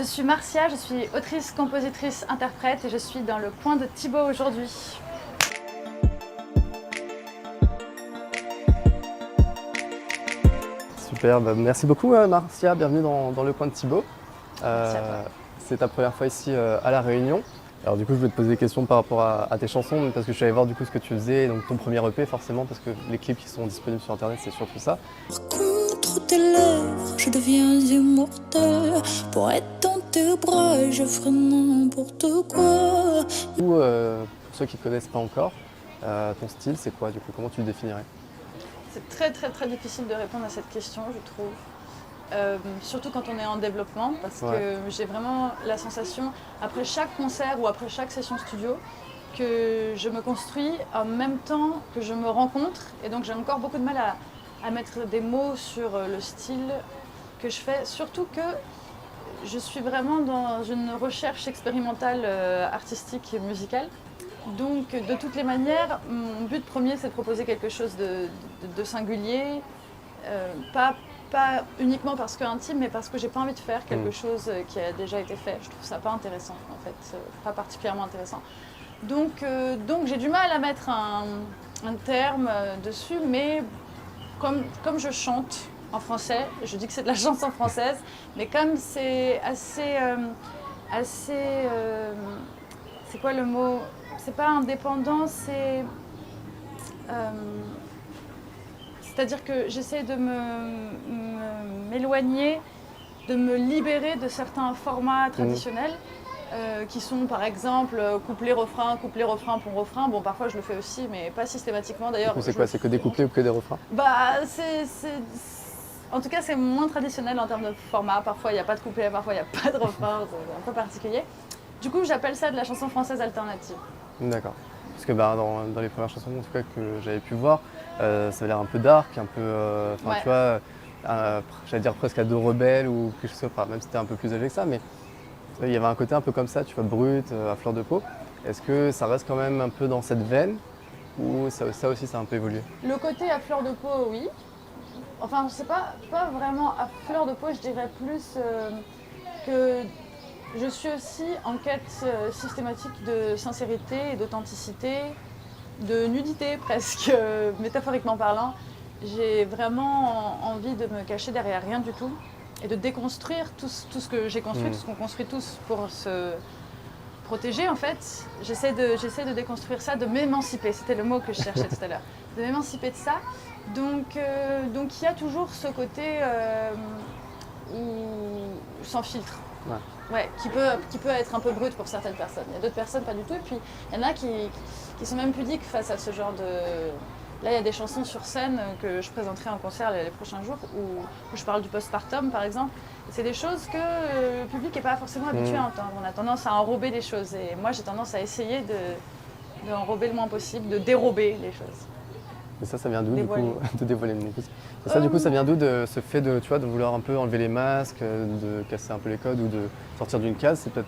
Je suis Marcia, je suis autrice, compositrice, interprète et je suis dans le coin de Thibaut aujourd'hui. Super, merci beaucoup Marcia, bienvenue dans le coin de Thibaut. Merci à toi. C'est ta première fois ici à La Réunion. Alors du coup je vais te poser des questions par rapport à tes chansons parce que je suis allé voir du coup ce que tu faisais, donc ton premier EP forcément parce que les clips qui sont disponibles sur internet c'est surtout ça. Contre tes lèvres, je deviens immortel. Pour être dans tes bras, je ferai n'importe quoi. Du coup, pour ceux qui ne connaissent pas encore, ton style c'est quoi du coup, comment tu le définirais? C'est très difficile de répondre à cette question, je trouve. Surtout quand on est en développement, parce que j'ai vraiment la sensation, après chaque concert ou après chaque session studio, que je me construis en même temps que je me rencontre. Et donc j'ai encore beaucoup de mal à mettre des mots sur le style que je fais. Surtout que je suis vraiment dans une recherche expérimentale artistique et musicale. Donc de toutes les manières, mon but premier c'est de proposer quelque chose de singulier, pas uniquement parce que intime, mais parce que j'ai pas envie de faire quelque chose qui a déjà été fait. Je trouve ça pas intéressant en fait, pas particulièrement intéressant. Donc j'ai du mal à mettre un terme dessus, mais comme je chante en français, je dis que c'est de la chanson française, mais comme c'est assez c'est quoi le mot? C'est pas indépendant, c'est-à-dire que j'essaie de m'éloigner, de me libérer de certains formats traditionnels qui sont par exemple couplet-refrain, pont-refrain. Bon, parfois je le fais aussi, mais pas systématiquement d'ailleurs. C'est quoi? C'est que des couplets ou que des refrains? En tout cas, c'est moins traditionnel en termes de format. Parfois il n'y a pas de couplet, parfois il n'y a pas de refrain, c'est un peu particulier. Du coup, j'appelle ça de la chanson française alternative. D'accord. Parce que dans les premières chansons en tout cas que j'avais pu voir, ça avait l'air un peu dark, un peu, tu vois, j'allais dire presque ado rebelle ou quelque chose comme ça, même si c'était un peu plus âgé que ça, mais il y avait un côté un peu comme ça, tu vois, brut, à fleur de peau. Est-ce que ça reste quand même un peu dans cette veine ou ça aussi ça a un peu évolué? Le côté à fleur de peau, oui. Enfin, c'est pas vraiment à fleur de peau, je dirais plus que je suis aussi en quête systématique de sincérité et d'authenticité, de nudité presque, métaphoriquement parlant. J'ai vraiment envie de me cacher derrière rien du tout et de déconstruire tout ce que j'ai construit, tout ce qu'on construit tous pour se protéger en fait. J'essaie de déconstruire ça, de m'émanciper, c'était le mot que je cherchais tout à l'heure, de m'émanciper de ça. Donc il y a toujours ce côté sans filtre. Ouais, qui peut être un peu brut pour certaines personnes. Il y a d'autres personnes pas du tout. Et puis il y en a qui sont même pudiques face à ce genre de... Là, il y a des chansons sur scène que je présenterai en concert les prochains jours où je parle du postpartum par exemple. C'est des choses que le public n'est pas forcément habitué à entendre. On a tendance à enrober les choses. Et moi, j'ai tendance à essayer d'enrober le moins possible, de dérober les choses. Et ça vient d'où du coup, de dévoiler le nom? Et ça du coup ça vient d'où de ce fait de, tu vois, de vouloir un peu enlever les masques, de casser un peu les codes ou de sortir d'une case? C'est peut-être,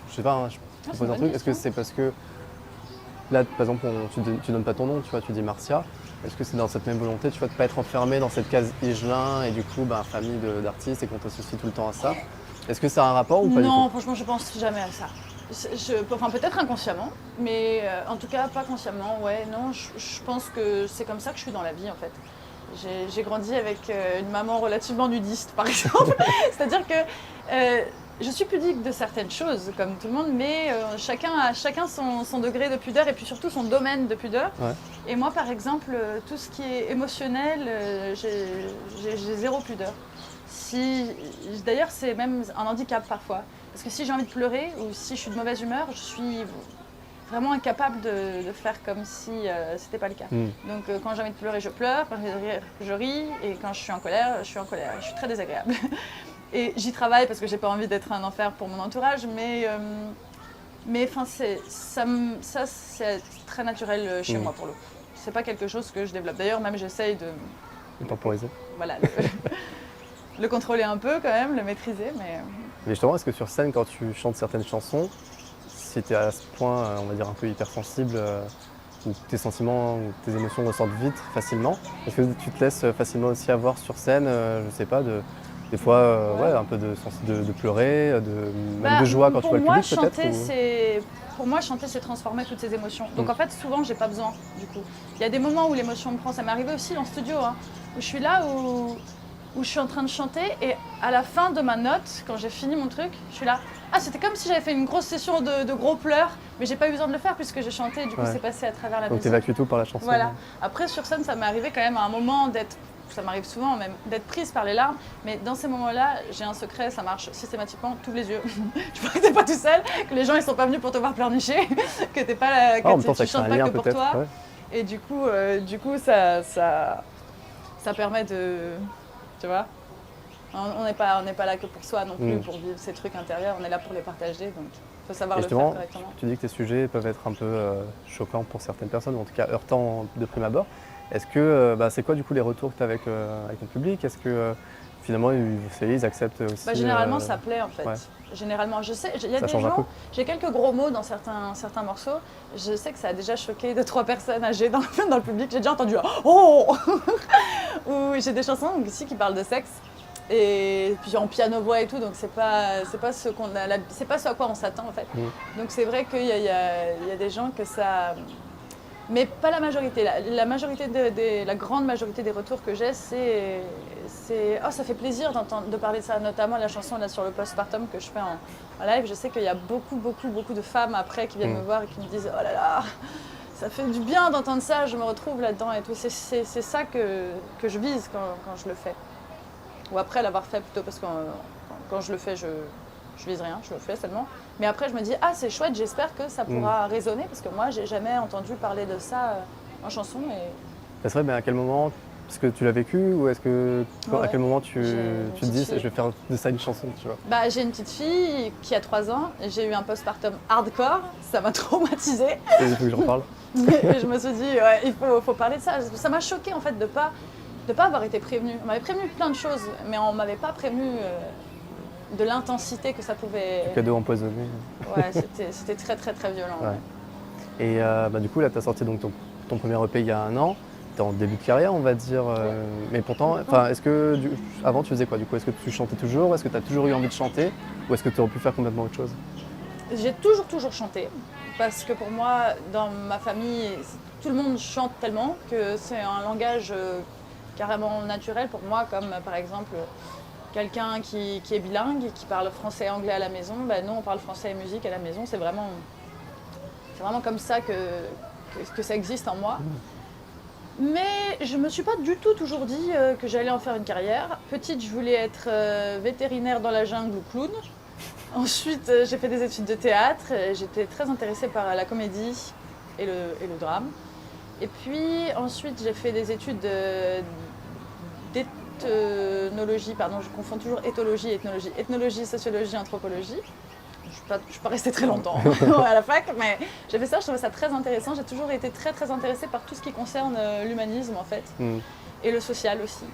je sais pas, hein, je te pose un truc, est-ce que c'est parce que là par exemple tu donnes pas ton nom, tu vois, tu dis Marcia, est-ce que c'est dans cette même volonté, tu vois, de pas être enfermé dans cette case Higelin et du coup famille d'artistes et qu'on t'associe tout le temps à ça? Est-ce que ça a un rapport ou pas du tout? Non, franchement je pense jamais à ça. Enfin peut-être inconsciemment, mais en tout cas pas consciemment, ouais, non, je pense que c'est comme ça que je suis dans la vie en fait. J'ai grandi avec une maman relativement nudiste par exemple, c'est-à-dire que je suis pudique de certaines choses comme tout le monde, mais chacun a son degré de pudeur et puis surtout son domaine de pudeur. Ouais. Et moi par exemple, tout ce qui est émotionnel, j'ai zéro pudeur. D'ailleurs c'est même un handicap parfois. Parce que si j'ai envie de pleurer ou si je suis de mauvaise humeur, je suis vraiment incapable de faire comme si c'était pas le cas. Donc quand j'ai envie de pleurer, je pleure, quand j'ai envie de rire, je ris, et quand je suis en colère, je suis en colère. Je suis très désagréable. Et j'y travaille parce que j'ai pas envie d'être un enfer pour mon entourage, mais enfin ça c'est très naturel chez moi pour le coup. C'est pas quelque chose que je développe. D'ailleurs même j'essaye de temporiser. Voilà, le contrôler un peu quand même, le maîtriser, mais... Mais justement, est-ce que sur scène, quand tu chantes certaines chansons, si tu es à ce point, on va dire, un peu hypersensible, où tes sentiments, ou tes émotions ressortent vite, facilement, est-ce que tu te laisses facilement aussi avoir sur scène, je sais pas, des des fois, ouais, un peu de pleurer, même de joie quand tu vois le public peut-être Pour moi, chanter, c'est transformer toutes ces émotions. Donc en fait, souvent, j'ai pas besoin, du coup. Il y a des moments où l'émotion me prend. Ça m'est arrivé aussi en studio, hein, où je suis là, où je suis en train de chanter et à la fin de ma note, quand j'ai fini mon truc, je suis là. Ah, c'était comme si j'avais fait une grosse session de gros pleurs, mais j'ai pas eu besoin de le faire puisque j'ai chanté et du coup c'est passé à travers la musique. Donc t'évacues tout par la chanson. Voilà. Après sur scène, ça m'est arrivé quand même à un moment ça m'arrive souvent même, d'être prise par les larmes, mais dans ces moments-là, j'ai un secret, ça marche systématiquement, t'ouvres les yeux. Je vois que t'es pas tout seul, que les gens ils sont pas venus pour te voir pleurnicher, que t'es pas tu chantes pas que pour toi. Ouais. Et du coup ça permet de, tu vois, on n'est pas là que pour soi non plus, pour vivre ces trucs intérieurs, on est là pour les partager, donc il faut savoir le faire correctement. Tu dis que tes sujets peuvent être un peu choquants pour certaines personnes, ou en tout cas heurtants de prime abord. Est-ce que, c'est quoi du coup les retours que tu as avec ton public? Est-ce que finalement ils acceptent aussi généralement ça plaît en fait. Ouais. Généralement, je sais, il y a des gens, j'ai quelques gros mots dans certains morceaux, je sais que ça a déjà choqué 2-3 personnes âgées dans le public, j'ai déjà entendu « Oh !» Ou j'ai des chansons aussi qui parlent de sexe, et puis en piano-voix et tout, donc c'est pas ce à quoi on s'attend en fait. Donc c'est vrai qu'il y a des gens que ça... Mais pas la majorité. La grande majorité des retours que j'ai, c'est « Oh, ça fait plaisir de parler de ça », notamment la chanson là sur le postpartum que je fais en live. Je sais qu'il y a beaucoup de femmes après qui viennent me voir et qui me disent « Oh là là, ça fait du bien d'entendre ça, je me retrouve là-dedans et tout ». C'est ça que je vise quand je le fais. Ou après l'avoir fait plutôt, parce que quand je le fais, je vise rien, je le fais seulement. Mais après, je me dis, ah, c'est chouette, j'espère que ça pourra résonner, parce que moi, j'ai jamais entendu parler de ça en chanson. C'est vrai, mais à quel moment, est-ce que tu l'as vécu, ou est-ce que, à quel moment tu te dis, je vais faire de ça une chanson, tu vois? J'ai une petite fille qui a 3 ans, j'ai eu un postpartum hardcore, ça m'a traumatisée. Il faut que j'en parle. Et je me suis dit, ouais, il faut parler de ça. Ça m'a choquée, en fait, de pas avoir été prévenue. On m'avait prévenu plein de choses, mais on m'avait pas prévenu de l'intensité que ça pouvait... Le cadeau empoisonné. Ouais, c'était très violent. Ouais. Et du coup, là, tu as sorti donc, ton premier EP il y a 1 an. Tu es en début de carrière, on va dire. Mais pourtant, est-ce que avant, tu faisais quoi du coup? Est-ce que tu chantais toujours? Est-ce que tu as toujours eu envie de chanter? Ou est-ce que tu aurais pu faire complètement autre chose? J'ai toujours chanté. Parce que pour moi, dans ma famille, tout le monde chante tellement que c'est un langage carrément naturel pour moi, comme par exemple... Quelqu'un qui est bilingue, qui parle français et anglais à la maison, nous on parle français et musique à la maison, c'est vraiment comme ça que ça existe en moi. Mais je me suis pas du tout toujours dit que j'allais en faire une carrière. Petite, je voulais être vétérinaire dans la jungle ou clown. Ensuite, j'ai fait des études de théâtre, j'étais très intéressée par la comédie et le drame. Et puis ensuite, j'ai fait des études d'ethnologie, pardon, je confonds toujours éthologie et ethnologie. Ethnologie, sociologie, anthropologie. Je suis pas restée très longtemps à la fac, mais j'ai fait ça, je trouvais ça très intéressant. J'ai toujours été très intéressée par tout ce qui concerne l'humanisme en fait, et le social aussi.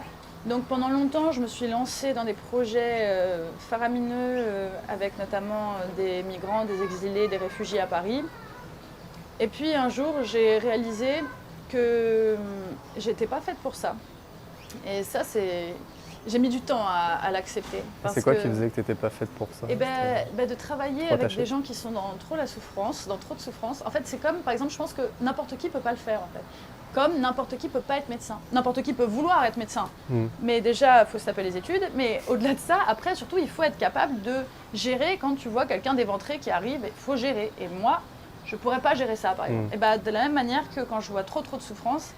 Donc pendant longtemps, je me suis lancée dans des projets faramineux avec notamment des migrants, des exilés, des réfugiés à Paris. Et puis un jour, j'ai réalisé que j'étais pas faite pour ça. Et ça, j'ai mis du temps à l'accepter. C'est quoi qui faisait que tu n'étais pas faite pour ça? De travailler avec des gens qui sont dans trop de souffrance. En fait, c'est comme, par exemple, je pense que n'importe qui ne peut pas le faire. En fait. Comme n'importe qui ne peut pas être médecin. N'importe qui peut vouloir être médecin. Mais déjà, il faut se taper les études. Mais au-delà de ça, après, surtout, il faut être capable de gérer quand tu vois quelqu'un d'éventré qui arrive. Il faut gérer. Et moi, je ne pourrais pas gérer ça, par exemple. De la même manière que quand je vois trop de souffrance,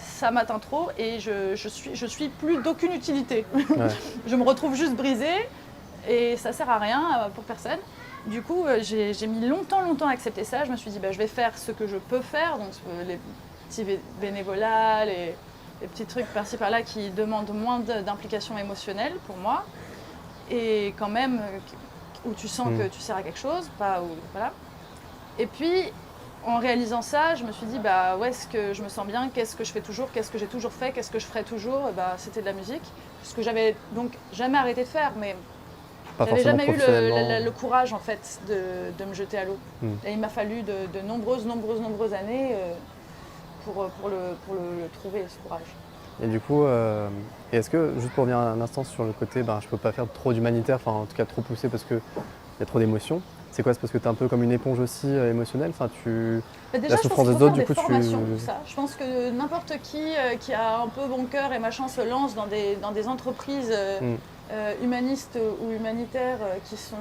ça m'atteint trop et je suis plus d'aucune utilité. Ouais. Je me retrouve juste brisée et ça sert à rien pour personne. Du coup, j'ai mis longtemps à accepter ça. Je me suis dit, je vais faire ce que je peux faire, donc les petits bénévolats, les petits trucs par-ci par-là qui demandent moins d'implication émotionnelle pour moi et quand même où tu sens que tu sers à quelque chose, voilà. Et puis, en réalisant ça, je me suis dit, où est-ce que je me sens bien, qu'est-ce que je fais toujours, qu'est-ce que j'ai toujours fait, qu'est-ce que je ferai toujours, c'était de la musique. Ce que j'avais donc jamais arrêté de faire, mais j'avais jamais eu le courage en fait de me jeter à l'eau. Et il m'a fallu de nombreuses années pour le trouver, ce courage. Et du coup, et est-ce que, juste pour revenir un instant sur le côté, je peux pas faire trop d'humanitaire, enfin en tout cas trop poussé parce qu'il y a trop d'émotions. C'est quoi? C'est parce que tu es un peu comme une éponge aussi émotionnelle, enfin, Déjà, la je pense souffrance qu'il des faut autres, faire du des coup, formations pour ça. Je pense que n'importe qui a un peu bon cœur et machin se lance dans des entreprises humanistes ou humanitaires qui sont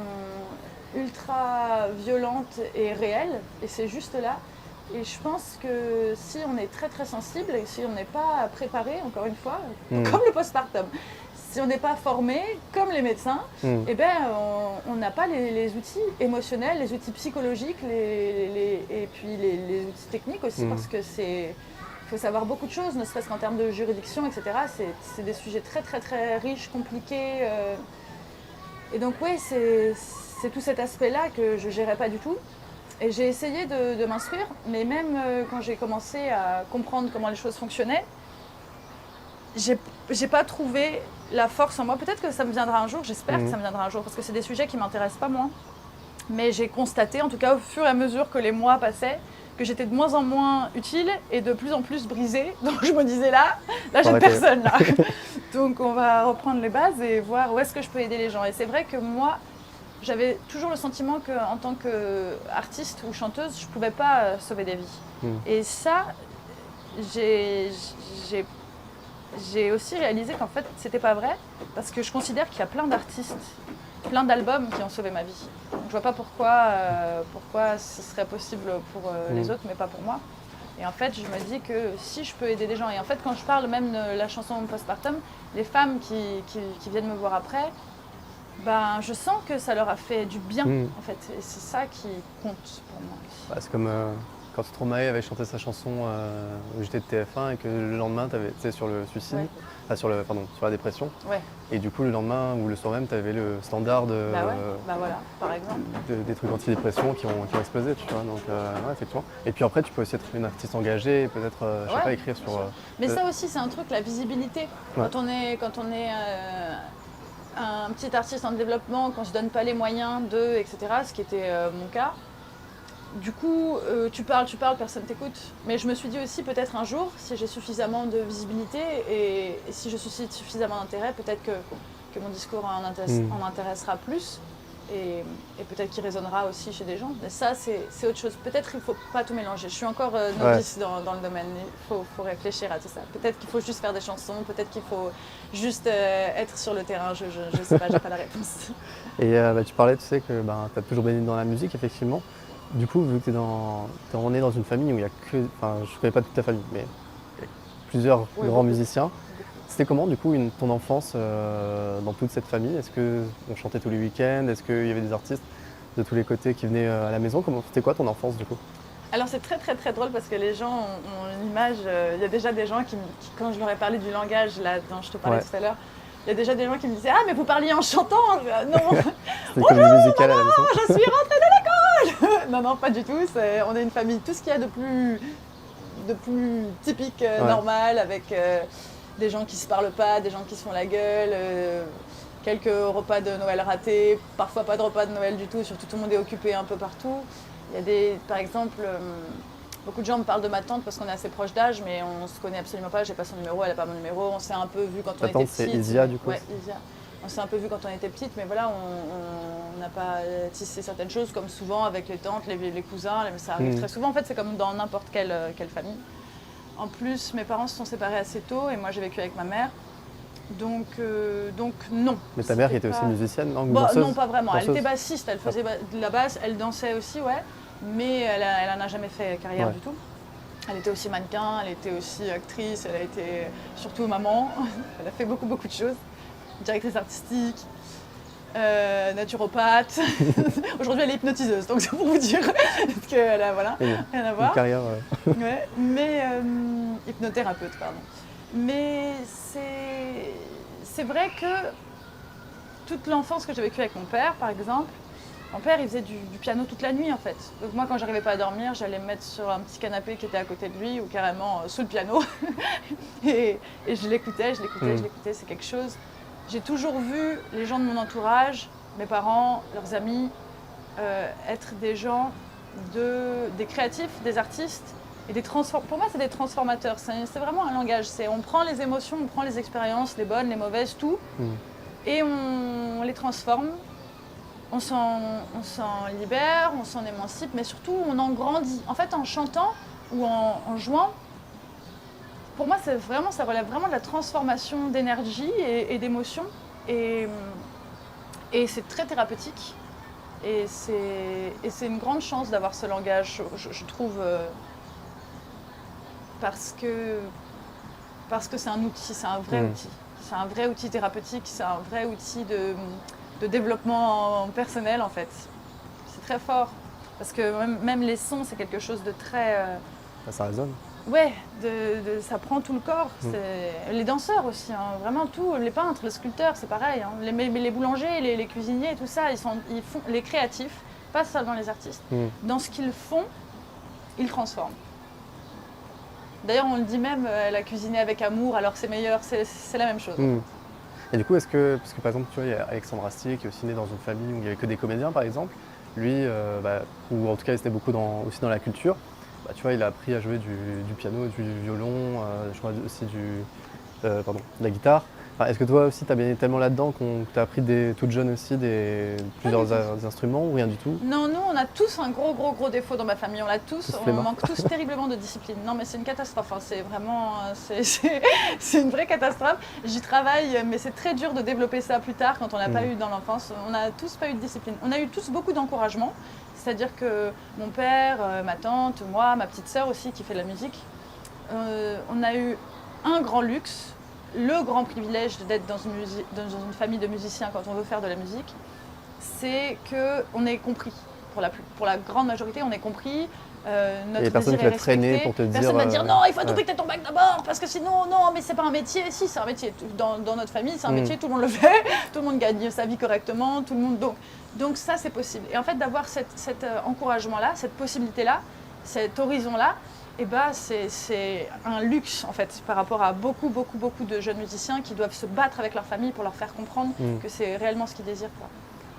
ultra violentes et réelles, et c'est juste là. Et je pense que si on est très très sensible et si on n'est pas préparé, encore une fois, comme le postpartum, si on n'est pas formé, comme les médecins, eh ben, on n'a pas les outils émotionnels, les outils psychologiques et puis les outils techniques aussi, parce que il faut savoir beaucoup de choses, ne serait-ce qu'en termes de juridiction, etc. C'est des sujets très très très riches, compliqués. Et donc oui, c'est tout cet aspect-là que je ne gérais pas du tout. Et j'ai essayé de m'instruire, mais même quand j'ai commencé à comprendre comment les choses fonctionnaient, j'ai pas trouvé la force en moi. Peut-être que ça me viendra un jour, j'espère que ça me viendra un jour, parce que c'est des sujets qui m'intéressent pas moins. Mais j'ai constaté, en tout cas au fur et à mesure que les mois passaient, que j'étais de moins en moins utile et de plus en plus brisée. Donc je me disais là j'ai personne là. Donc on va reprendre les bases et voir où est-ce que je peux aider les gens. Et c'est vrai que moi, j'avais toujours le sentiment qu'en tant qu'artiste ou chanteuse, je ne pouvais pas sauver des vies. Et ça, j'ai aussi réalisé qu'en fait, c'était pas vrai, parce que je considère qu'il y a plein d'artistes, plein d'albums qui ont sauvé ma vie. Donc, je vois pas pourquoi ce serait possible pour les autres, mais pas pour moi. Et en fait, je me dis que si je peux aider des gens, et en fait, quand je parle même de la chanson postpartum, les femmes qui viennent me voir après, je sens que ça leur a fait du bien, en fait. Et c'est ça qui compte pour moi. C'est comme quand Stromae avait chanté sa chanson où j'étais de TF1 et que le lendemain, tu étais sur le suicide, sur la dépression. Ouais. Et du coup, le lendemain ou le soir même, tu avais le standard voilà, par exemple. Des trucs antidépression qui ont explosé, tu vois. Donc, effectivement. Et puis après, tu peux aussi être une artiste engagée et peut-être, je sais pas, écrire sur... Mais ça aussi, c'est un truc, la visibilité. Ouais. Quand on est un petit artiste en développement, qu'on ne se donne pas les moyens etc., ce qui était mon cas. Du coup, tu parles, personne t'écoute. Mais je me suis dit aussi, peut-être un jour, si j'ai suffisamment de visibilité et si je suscite suffisamment d'intérêt, peut-être que mon discours en intéressera plus et peut-être qu'il résonnera aussi chez des gens. Mais ça, c'est autre chose. Peut-être qu'il ne faut pas tout mélanger. Je suis encore novice dans le domaine. Il faut réfléchir à tout ça. Peut-être qu'il faut juste faire des chansons, peut-être qu'il faut juste être sur le terrain. Je ne sais pas, je n'ai pas la réponse. Et tu parlais, tu sais, que tu as toujours baigné dans la musique, effectivement. Du coup, vu que tu es né dans une famille où il y a que... Enfin, je ne connais pas toute ta famille, mais il y a plusieurs grands musiciens. C'était comment, du coup, ton enfance dans toute cette famille? Est-ce qu'on chantait tous les week-ends? Est-ce qu'il y avait des artistes de tous les côtés qui venaient à la maison? C'était quoi ton enfance, du coup? Alors, c'est très, très, très drôle parce que les gens ont une image... Il y a déjà des gens qui, quand je leur ai parlé du langage là, dont je te parlais tout à l'heure, il y a déjà des gens qui me disaient « Ah, mais vous parliez en chantant !» Non. C'était comme une musicale à la maison. Je suis rentrée de l'école. Non, pas du tout. On est une famille, tout ce qu'il y a de plus typique, normal, avec des gens qui se parlent pas, des gens qui se font la gueule, quelques repas de Noël ratés, parfois pas de repas de Noël du tout, surtout tout le monde est occupé un peu partout. Il y a par exemple, beaucoup de gens me parlent de ma tante parce qu'on est assez proches d'âge, mais on se connaît absolument pas, j'ai pas son numéro, elle n'a pas mon numéro, on s'est un peu vu quand on était petite. Ta tante, c'est Isia, du coup? Ouais, Isia. On s'est un peu vu quand on était petite, mais voilà, on n'a pas tissé certaines choses, comme souvent avec les tantes, les cousins, ça arrive très souvent. En fait, c'est comme dans n'importe quelle famille. En plus, mes parents se sont séparés assez tôt et moi j'ai vécu avec ma mère. Donc non. Mais ta mère qui était aussi musicienne, non? Non, pas vraiment. Elle était bassiste, elle faisait de la basse, elle dansait aussi, mais elle n'en a jamais fait carrière du tout. Elle était aussi mannequin, elle était aussi actrice, elle a été surtout maman. Elle a fait beaucoup de choses. Directrice artistique, naturopathe. Aujourd'hui, elle est hypnotiseuse, donc c'est pour vous dire qu'elle a rien à voir. Une carrière. Mais hypnothérapeute, pardon. Mais c'est vrai que toute l'enfance que j'ai vécue avec mon père, par exemple, mon père, il faisait du piano toute la nuit, en fait. Donc moi, quand j'arrivais pas à dormir, j'allais me mettre sur un petit canapé qui était à côté de lui, ou carrément sous le piano. et je l'écoutais. C'est quelque chose... J'ai toujours vu les gens de mon entourage, mes parents, leurs amis, être des gens, des créatifs, des artistes, Pour moi, c'est des transformateurs. C'est vraiment un langage. On prend les émotions, on prend les expériences, les bonnes, les mauvaises, tout, et on les transforme. On s'en libère, on s'en émancipe, mais surtout, on en grandit. En fait, en chantant ou en jouant, pour moi, ça relève vraiment de la transformation d'énergie et d'émotions. Et c'est très thérapeutique. Et c'est une grande chance d'avoir ce langage, je trouve, parce que c'est un outil, c'est un vrai outil. C'est un vrai outil thérapeutique, c'est un vrai outil de développement personnel, en fait. C'est très fort. Parce que même les sons, c'est quelque chose de très... Ça résonne. Ouais, ça prend tout le corps. Les danseurs aussi, hein, vraiment tout. Les peintres, les sculpteurs, c'est pareil. Hein. Les boulangers, les cuisiniers, tout ça, ils font, les créatifs, pas seulement les artistes. Dans ce qu'ils font, ils transforment. D'ailleurs, on le dit même, elle a cuisiné avec amour, alors c'est meilleur, c'est la même chose. Et du coup, parce que par exemple, tu vois, il y a Alexandre Astier qui est aussi né dans une famille où il n'y avait que des comédiens, par exemple. Lui, ou en tout cas, il était beaucoup aussi dans la culture. Tu vois, il a appris à jouer du piano, du violon, je crois aussi de la guitare. Enfin, est-ce que toi aussi, tu as baigné tellement là-dedans qu'on t'a appris toute jeune aussi plusieurs instruments ou rien du tout? Non, nous, on a tous un gros défaut dans ma famille. On l'a tous, on manque tous terriblement de discipline. Non, mais c'est une catastrophe. Hein. C'est vraiment, c'est une vraie catastrophe. J'y travaille, mais c'est très dur de développer ça plus tard quand on n'a pas eu dans l'enfance. On n'a tous pas eu de discipline. On a eu tous beaucoup d'encouragement. C'est-à-dire que mon père, ma tante, moi, ma petite sœur aussi qui fait de la musique, on a eu un grand luxe, le grand privilège d'être dans une famille de musiciens quand on veut faire de la musique, c'est qu'on est compris. Pour la grande majorité, on est compris. Notre et personne qui va te freiner pour te dire... Personne va dire non, il faut à tout prix que tu aies ton bac d'abord, parce que sinon, non, mais c'est pas un métier. Si, c'est un métier. Dans notre famille, c'est un métier, tout le monde le fait, tout le monde gagne sa vie correctement, tout le monde... Donc ça, c'est possible. Et en fait, d'avoir cet encouragement-là, cette possibilité-là, cet horizon-là, eh ben, c'est un luxe, en fait, par rapport à beaucoup de jeunes musiciens qui doivent se battre avec leur famille pour leur faire comprendre que c'est réellement ce qu'ils désirent, quoi.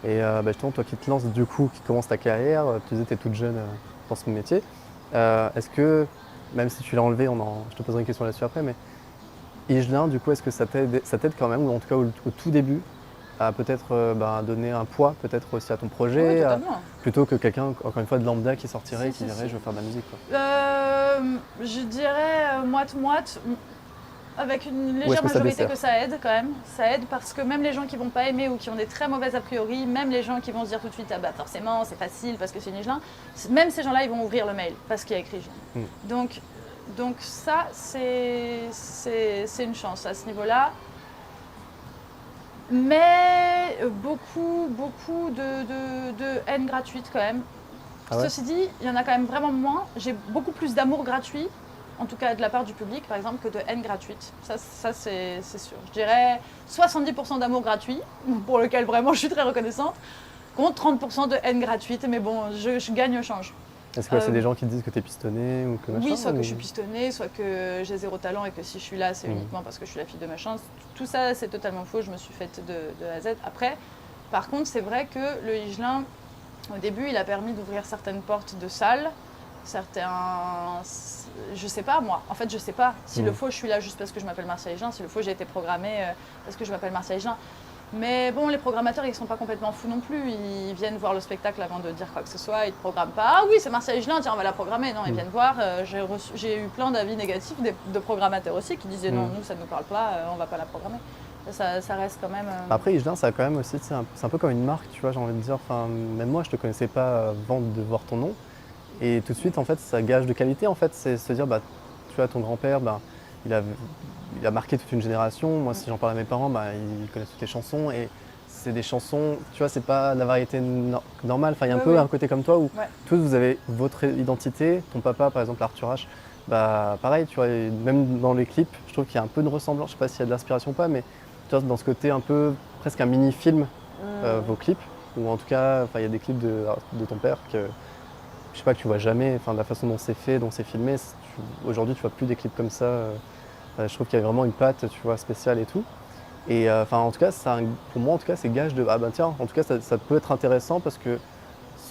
Et justement, toi qui te lances du coup, qui commence ta carrière, tu disais que tu es toute jeune dans ce métier. Est-ce que, même si tu l'as enlevé, je te poserai une question là-dessus après, mais Higelin, du coup, est-ce que ça t'aide quand même, ou en tout cas au tout début, à peut-être donner un poids peut-être aussi à ton projet, plutôt que quelqu'un, encore une fois, de lambda qui sortirait et qui dirait je veux faire de la musique, quoi. Je dirais moite-moite. Avec une légère majorité que ça aide quand même. Ça aide parce que même les gens qui vont pas aimer ou qui ont des très mauvaises a priori, même les gens qui vont se dire tout de suite ah bah forcément c'est facile parce que c'est Higelin, même ces gens-là ils vont ouvrir le mail parce qu'il y a écrit Higelin. Donc ça c'est une chance à ce niveau-là. Mais beaucoup de haine gratuite quand même. Ah ouais. Ceci dit, il y en a quand même vraiment moins. J'ai beaucoup plus d'amour gratuit. En tout cas de la part du public, par exemple, que de haine gratuite. Ça c'est sûr. Je dirais 70% d'amour gratuit, pour lequel vraiment je suis très reconnaissante, contre 30% de haine gratuite. Mais bon, je gagne au change. Est-ce que c'est des gens qui te disent que tu es pistonné ou que machin? Oui, soit que je suis pistonnée, soit que j'ai zéro talent et que si je suis là, c'est uniquement parce que je suis la fille de machin. Tout ça, c'est totalement faux. Je me suis faite de A à Z. Après, par contre, c'est vrai que le Higelin, au début, il a permis d'ouvrir certaines portes de salles. Je sais pas moi, en fait je sais pas si le faux je suis là juste parce que je m'appelle Marcia Higelin, si le faux j'ai été programmée parce que je m'appelle Marcia Higelin. Mais bon, les programmateurs ils sont pas complètement fous non plus, ils viennent voir le spectacle avant de dire quoi que ce soit, ils te programment pas, ah oui c'est Marcia Higelin, tiens on va la programmer, non ils viennent voir, j'ai eu plein d'avis négatifs de programmateurs aussi qui disaient non nous ça ne nous parle pas, on va pas la programmer. Ça reste quand même... Après Higelin ça a quand même aussi, c'est un peu comme une marque tu vois, j'ai envie de dire, enfin, même moi je te connaissais pas avant de voir ton nom. Et tout de suite, en fait, ça gage de qualité, en fait, c'est se dire, tu vois, ton grand-père, il a marqué toute une génération. Moi, si j'en parle à mes parents, ils connaissent toutes les chansons. Et c'est des chansons, tu vois, c'est pas la variété normale. Enfin, il y a un peu un côté comme toi où tous, vous avez votre identité. Ton papa, par exemple, Arthur H, pareil, tu vois, même dans les clips, je trouve qu'il y a un peu de ressemblance. Je sais pas s'il y a de l'inspiration ou pas, mais tu vois, dans ce côté un peu, presque un mini-film, vos clips. Ou en tout cas, il y a des clips de ton père que... Je sais pas, que tu vois jamais, de la façon dont c'est fait, dont c'est filmé. Aujourd'hui, tu vois plus des clips comme ça. Je trouve qu'il y a vraiment une patte, tu vois, spéciale et tout. Et en tout cas, pour moi, en tout cas, c'est gage de tiens, en tout cas, ça peut être intéressant parce que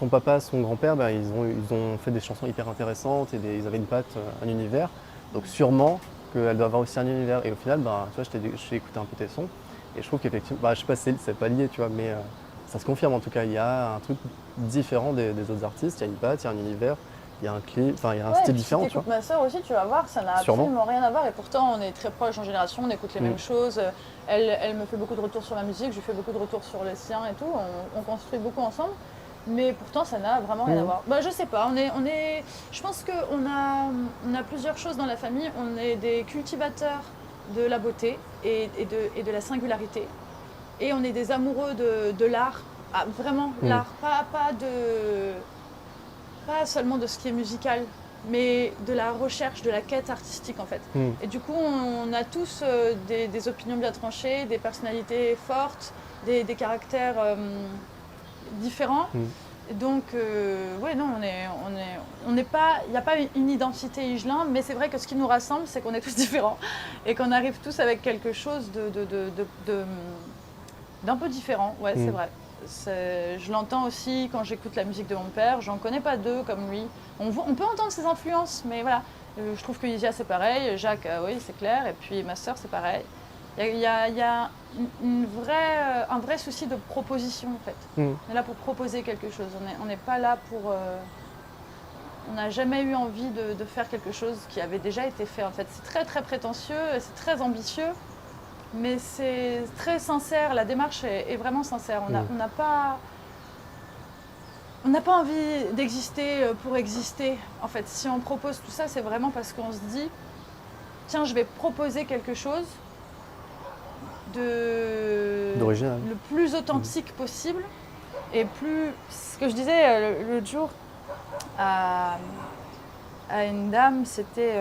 son papa, son grand-père, ils ont fait des chansons hyper intéressantes et ils avaient une patte, un univers. Donc sûrement qu'elle doit avoir aussi un univers. Et au final, tu vois, j'ai écouté un peu tes sons et je trouve qu'effectivement, je sais pas si c'est pas lié, tu vois, mais ça se confirme en tout cas. Il y a un truc différent des autres artistes. Il y a une patte, il y a un univers, il y a un clip, enfin il y a un style différent. Si tu écoutes ma sœur aussi, tu vas voir, ça n'a absolument rien à voir. Et pourtant, on est très proches en génération, on écoute les mêmes choses. Elle me fait beaucoup de retours sur ma musique, je lui fais beaucoup de retours sur le sien et tout. On construit beaucoup ensemble. Mais pourtant, ça n'a vraiment rien à voir. Je sais pas, je pense qu'on a plusieurs choses dans la famille. On est des cultivateurs de la beauté et de la singularité. Et on est des amoureux de l'art, vraiment l'art, pas seulement de ce qui est musical, mais de la recherche, de la quête artistique en fait. Et du coup, on a tous des opinions bien tranchées, des personnalités fortes, des caractères différents. Donc, non, on n'est pas, il n'y a pas une identité Higelin, mais c'est vrai que ce qui nous rassemble, c'est qu'on est tous différents et qu'on arrive tous avec quelque chose d'un peu différent. Ouais, c'est vrai. Je l'entends aussi quand j'écoute la musique de mon père. J'en connais pas deux comme lui. On peut entendre ses influences, mais voilà. Je trouve que Isia c'est pareil, Jacques, oui, c'est clair, et puis ma sœur c'est pareil. Il y a un vrai souci de proposition en fait. On est là pour proposer quelque chose. On n'est pas là pour. On n'a jamais eu envie de faire quelque chose qui avait déjà été fait en fait. C'est très très prétentieux, c'est très ambitieux. Mais c'est très sincère, la démarche est vraiment sincère. On n'a pas envie d'exister pour exister. En fait, si on propose tout ça, c'est vraiment parce qu'on se dit tiens, je vais proposer quelque chose d'original, le plus authentique possible. Et plus, ce que je disais l'autre jour à une dame, c'était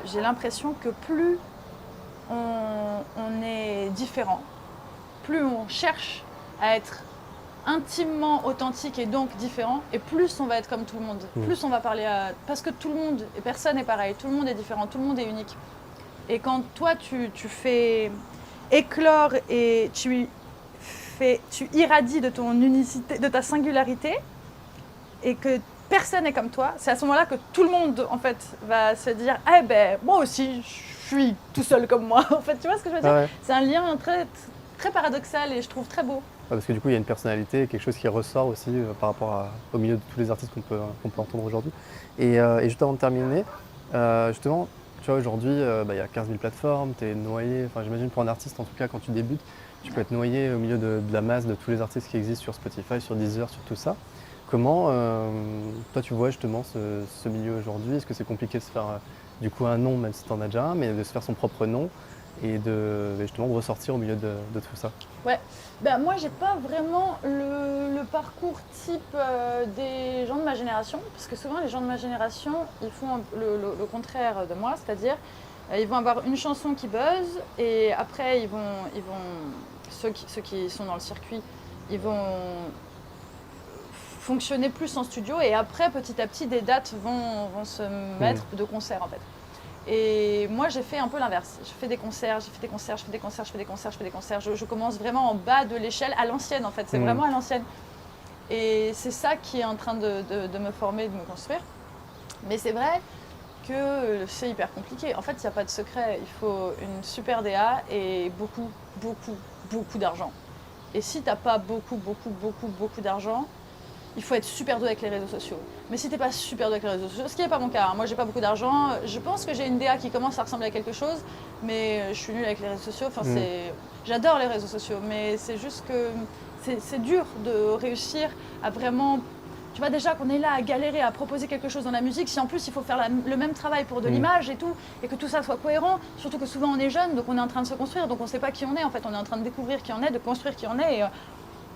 j'ai l'impression que plus on est différent, plus on cherche à être intimement authentique et donc différent, et plus on va être comme tout le monde, plus on va parler parce que tout le monde, et personne n'est pareil, tout le monde est différent, tout le monde est unique. Et quand toi tu fais éclore et tu irradies de ton unicité, de ta singularité, et que personne n'est comme toi, c'est à ce moment-là que tout le monde en fait va se dire eh ben moi aussi je suis tout seul comme moi. En fait, tu vois ce que je veux dire? C'est un lien très, très paradoxal et je trouve très beau. Parce que du coup, il y a une personnalité, quelque chose qui ressort aussi par rapport au milieu de tous les artistes qu'on peut entendre aujourd'hui. Et juste avant de terminer, justement, tu vois, aujourd'hui, il y a 15 000 plateformes, tu es noyé, enfin j'imagine pour un artiste en tout cas, quand tu débutes, tu peux être noyé au milieu de la masse de tous les artistes qui existent sur Spotify, sur Deezer, sur tout ça. Comment, toi tu vois justement ce milieu aujourd'hui? Est-ce que c'est compliqué de se faire du coup un nom, même si tu en as déjà un, mais de se faire son propre nom et justement de ressortir au milieu de tout ça? Ouais, moi j'ai pas vraiment le parcours type des gens de ma génération, parce que souvent les gens de ma génération ils font le contraire de moi, c'est-à-dire ils vont avoir une chanson qui buzz et après ils vont ceux qui sont dans le circuit, ils vont fonctionner plus en studio et après petit à petit des dates vont se mettre de concert en fait. Et moi j'ai fait un peu l'inverse, je fais des concerts, je commence vraiment en bas de l'échelle, à l'ancienne en fait, c'est vraiment à l'ancienne. Et c'est ça qui est en train de me former, de me construire. Mais c'est vrai que c'est hyper compliqué, en fait il n'y a pas de secret, il faut une super DA et beaucoup d'argent. Et si tu n'as pas beaucoup d'argent, il faut être super doué avec les réseaux sociaux. Mais si t'es pas super doué avec les réseaux sociaux, ce qui n'est pas mon cas, moi j'ai pas beaucoup d'argent, je pense que j'ai une DA qui commence à ressembler à quelque chose, mais je suis nulle avec les réseaux sociaux, j'adore les réseaux sociaux, mais c'est juste que c'est dur de réussir à vraiment... Tu vois déjà qu'on est là à galérer, à proposer quelque chose dans la musique, si en plus il faut faire le même travail pour de l'image et tout, et que tout ça soit cohérent, surtout que souvent on est jeune, donc on est en train de se construire, donc on ne sait pas qui on est en fait, on est en train de découvrir qui on est, de construire qui on est,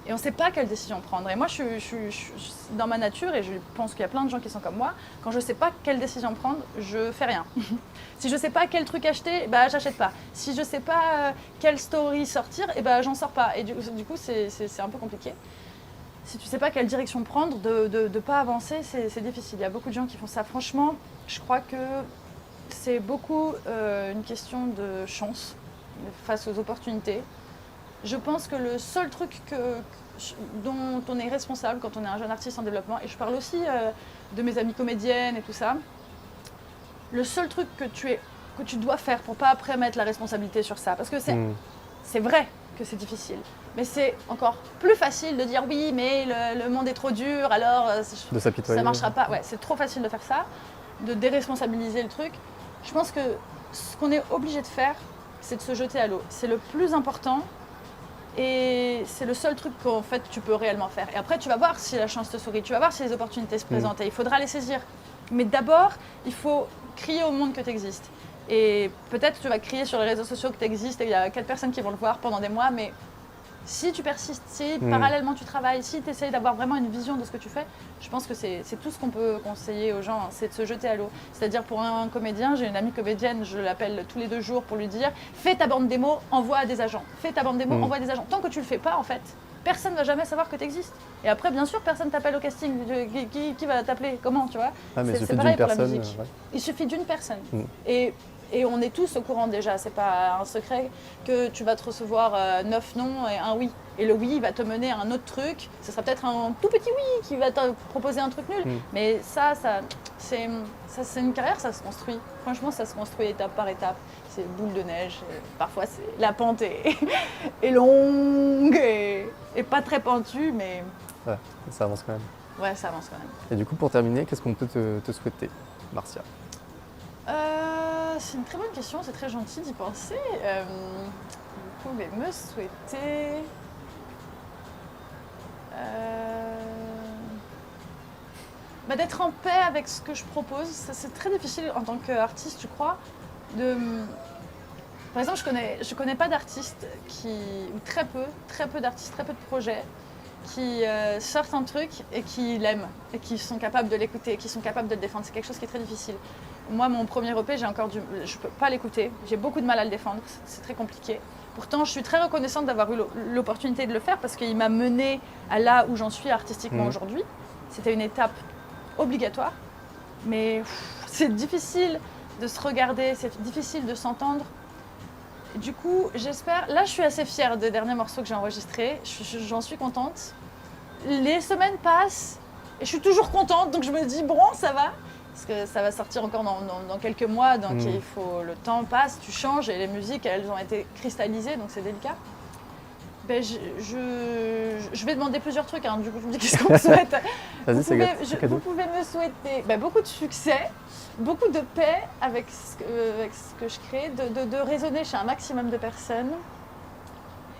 et on ne sait pas quelle décision prendre. Et moi, je suis dans ma nature, et je pense qu'il y a plein de gens qui sont comme moi, quand je ne sais pas quelle décision prendre, je fais rien. Si je ne sais pas quel truc acheter, j'achète pas. Si je ne sais pas quelle story sortir, j'en sors pas. Et du coup, c'est un peu compliqué. Si tu ne sais pas quelle direction prendre, de ne pas avancer, c'est difficile. Il y a beaucoup de gens qui font ça. Franchement, je crois que c'est beaucoup une question de chance face aux opportunités. Je pense que le seul truc dont on est responsable quand on est un jeune artiste en développement, et je parle aussi de mes amies comédiennes et tout ça, le seul truc que tu dois faire pour pas après mettre la responsabilité sur ça, parce que c'est vrai que c'est difficile, mais c'est encore plus facile de dire oui, mais le monde est trop dur, alors ça marchera pas. Ouais, c'est trop facile de faire ça, de déresponsabiliser le truc. Je pense que ce qu'on est obligé de faire, c'est de se jeter à l'eau. C'est le plus important et c'est le seul truc qu'en fait tu peux réellement faire. Et après, tu vas voir si la chance te sourit, tu vas voir si les opportunités se présentent et il faudra les saisir. Mais d'abord, il faut crier au monde que tu existes. Et peut-être tu vas crier sur les réseaux sociaux que tu existes et il y a 4 personnes qui vont le voir pendant des mois, mais si tu persistes, si parallèlement tu travailles, si tu essayes d'avoir vraiment une vision de ce que tu fais, je pense que c'est tout ce qu'on peut conseiller aux gens, hein, c'est de se jeter à l'eau. C'est-à-dire pour un comédien, j'ai une amie comédienne, je l'appelle tous les 2 jours pour lui dire « Fais ta bande démo, envoie à des agents. Fais ta bande démo, envoie à des agents. » Tant que tu le fais pas, en fait, personne ne va jamais savoir que tu existes. Et après, bien sûr, personne t'appelle au casting. Qui va t'appeler? Comment, tu vois? C'est pareil pour la musique. Il suffit d'une personne. Et on est tous au courant déjà, c'est pas un secret que tu vas te recevoir 9 non et un oui. Et le oui va te mener à un autre truc, ce sera peut-être un tout petit oui qui va te proposer un truc nul. Mais c'est une carrière, ça se construit. Franchement, ça se construit étape par étape. C'est boule de neige, parfois la pente est longue et pas très pentue, mais... Ouais, ça avance quand même. Ouais, ça avance quand même. Et du coup, pour terminer, qu'est-ce qu'on peut te souhaiter, Marcia? C'est une très bonne question, c'est très gentil d'y penser. Vous pouvez me souhaiter... d'être en paix avec ce que je propose. C'est très difficile en tant qu'artiste, je crois. Par exemple, je connais pas d'artistes ou très peu d'artistes, très peu de projets qui sortent un truc et qui l'aiment et qui sont capables de l'écouter, qui sont capables de le défendre. C'est quelque chose qui est très difficile. Moi, mon premier EP, je peux pas l'écouter. J'ai beaucoup de mal à le défendre. C'est très compliqué. Pourtant, je suis très reconnaissante d'avoir eu l'opportunité de le faire parce qu'il m'a menée à là où j'en suis artistiquement aujourd'hui. C'était une étape obligatoire, mais c'est difficile de se regarder, c'est difficile de s'entendre. Du coup, j'espère... Là, je suis assez fière des derniers morceaux que j'ai enregistrés. J'en suis contente. Les semaines passent et je suis toujours contente, donc je me dis, bon, ça va. Parce que ça va sortir encore dans quelques mois, donc le temps passe, tu changes et les musiques, elles ont été cristallisées, donc c'est délicat. Je vais demander plusieurs trucs, hein. Du coup je me dis qu'est-ce qu'on me souhaite. Vous pouvez me souhaiter beaucoup de succès, beaucoup de paix avec ce que je crée, de résonner chez un maximum de personnes.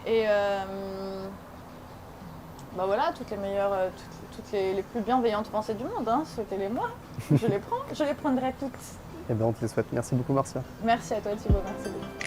Et voilà, toutes les meilleures, toutes les plus bienveillantes pensées du monde, hein. Souhaitez-les-moi, je les prends, je les prendrai toutes. Eh bien on te les souhaite. Merci beaucoup Marcia. Merci à toi Thibaut, merci beaucoup.